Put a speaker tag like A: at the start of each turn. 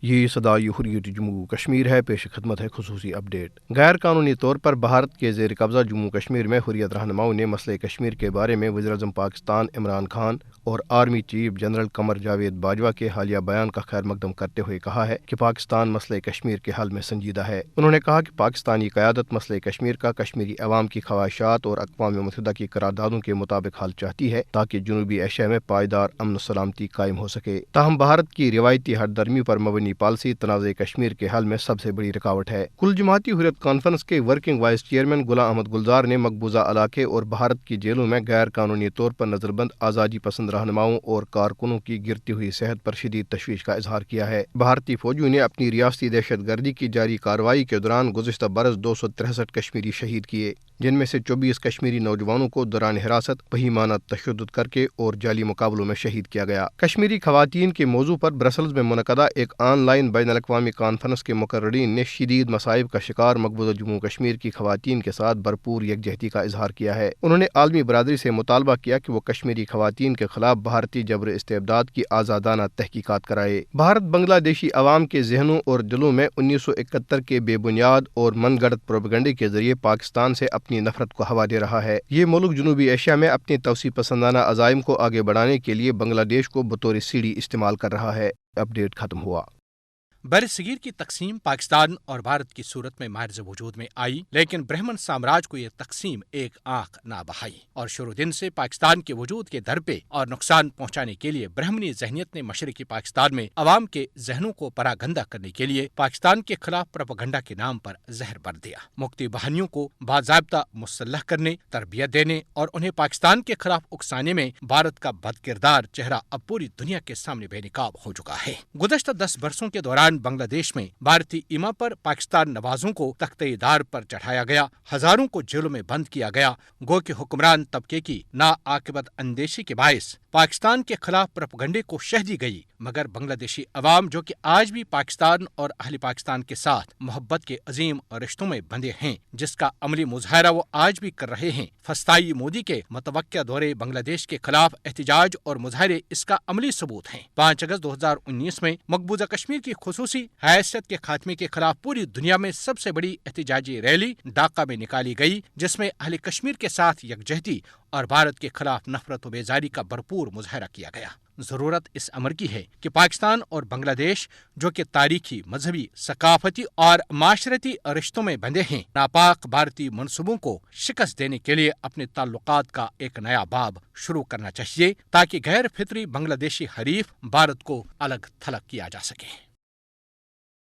A: یہ صدائے حریت جموں کشمیر ہے، پیش خدمت ہے خصوصی اپ ڈیٹ۔ غیر قانونی طور پر بھارت کے زیر قبضہ جموں کشمیر میں حریت رہنماؤں نے مسئلہ کشمیر کے بارے میں وزیراعظم پاکستان عمران خان اور army chief general Qamar Javed Bajwa کے حالیہ بیان کا خیر مقدم کرتے ہوئے کہا ہے کہ پاکستان مسئلہ کشمیر کے حل میں سنجیدہ ہے۔ انہوں نے کہا کہ پاکستانی قیادت مسئلہ کشمیر کا کشمیری عوام کی خواہشات اور اقوام متحدہ کی قراردادوں کے مطابق حل چاہتی ہے تاکہ جنوبی ایشیا میں پائیدار امن و سلامتی قائم ہو سکے۔ تاہم بھارت کی روایتی ہٹ درمی پر مبنی پالیسی تنازع کشمیر کے حل میں سب سے بڑی رکاوٹ ہے۔ کل جماعتی حریت کانفرنس کے working vice chairman Ghulam Ahmad گلزار نے مقبوضہ علاقے اور بھارت کی جیلوں میں غیر قانونی طور پر نظر بند آزادی پسند رہنماؤں اور کارکنوں کی گرتی ہوئی صحت پر شدید تشویش کا اظہار کیا ہے۔ بھارتی فوجیوں نے اپنی ریاستی دہشت گردی کی جاری کارروائی کے دوران گزشتہ برس 263 کشمیری شہید کیے، جن میں سے 24 کشمیری نوجوانوں کو دوران حراست بہیمانہ تشدد کر کے اور جعلی مقابلوں میں شہید کیا گیا۔ کشمیری خواتین کے موضوع پر برسلز میں منعقدہ ایک آن لائن بین الاقوامی کانفرنس کے مقررین نے شدید مصائب کا شکار مقبوضہ جموں کشمیر کی خواتین کے ساتھ بھرپور یکجہتی کا اظہار کیا ہے۔ انہوں نے عالمی برادری سے مطالبہ کیا کہ وہ کشمیری خواتین کے خلاف بھارتی جبر استبداد کی آزادانہ تحقیقات کرائے۔ بھارت بنگلہ دیشی عوام کے ذہنوں اور دلوں میں 1971 کے بے بنیاد اور من گھڑت پروپیگنڈے کے ذریعے پاکستان سے اپنی نفرت کو ہوا دے رہا ہے۔ یہ ملک جنوبی ایشیا میں اپنی توسیع پسندانہ عزائم کو آگے بڑھانے کے لیے بنگلہ دیش کو بطور سیڑھی استعمال کر رہا ہے۔ اپ ڈیٹ ختم ہوا۔
B: بر صغیر کی تقسیم پاکستان اور بھارت کی صورت میں مارز وجود میں آئی، لیکن برہمن سامراج کو یہ تقسیم ایک آنکھ نہ بہائی اور شروع دن سے پاکستان کے وجود کے در پہ اور نقصان پہنچانے کے لیے برہمنی ذہنیت نے مشرقی پاکستان میں عوام کے ذہنوں کو پراگندہ کرنے کے لیے پاکستان کے خلاف پروپیگنڈا کے نام پر زہر بر دیا۔ مختی بہانیوں کو باضابطہ مسلح کرنے، تربیت دینے اور انہیں پاکستان کے خلاف اکسانے میں بھارت کا بد کردار چہرہ اب پوری دنیا کے سامنے بے نقاب ہو چکا ہے۔ گزشتہ 10 برسوں کے دوران بنگلہ دیش میں بھارتی ایما پر پاکستان نوازوں کو تختہ دار پر چڑھایا گیا، ہزاروں کو جیلوں میں بند کیا گیا، گو کہ حکمران طبقے کی ناعاقبت اندیشی کے باعث پاکستان کے خلاف پروپیگنڈے کو شہ دی گئی، مگر بنگلہ دیشی عوام جو کہ آج بھی پاکستان اور اہل پاکستان کے ساتھ محبت کے عظیم رشتوں میں بندھے ہیں، جس کا عملی مظاہرہ وہ آج بھی کر رہے ہیں۔ فسطائی مودی کے متوقع دورے بنگلہ دیش کے خلاف احتجاج اور مظاہرے اس کا عملی ثبوت ہیں۔ 5 اگست 2019 میں مقبوضہ کشمیر کی خصوصی حیثیت کے خاتمے کے خلاف پوری دنیا میں سب سے بڑی احتجاجی ریلی ڈھاکہ میں نکالی گئی، جس میں اہل کشمیر کے ساتھ یکجہتی اور بھارت کے خلاف نفرت و بیزاری کا بھرپور مظاہرہ کیا گیا۔ ضرورت اس امر کی ہے کہ پاکستان اور بنگلہ دیش جو کہ تاریخی، مذہبی، ثقافتی اور معاشرتی رشتوں میں بندھے ہیں، ناپاک بھارتی منصوبوں کو شکست دینے کے لیے اپنے تعلقات کا ایک نیا باب شروع کرنا چاہیے تاکہ غیر فطری بنگلہ دیشی حریف بھارت کو الگ تھلگ کیا جا سکے۔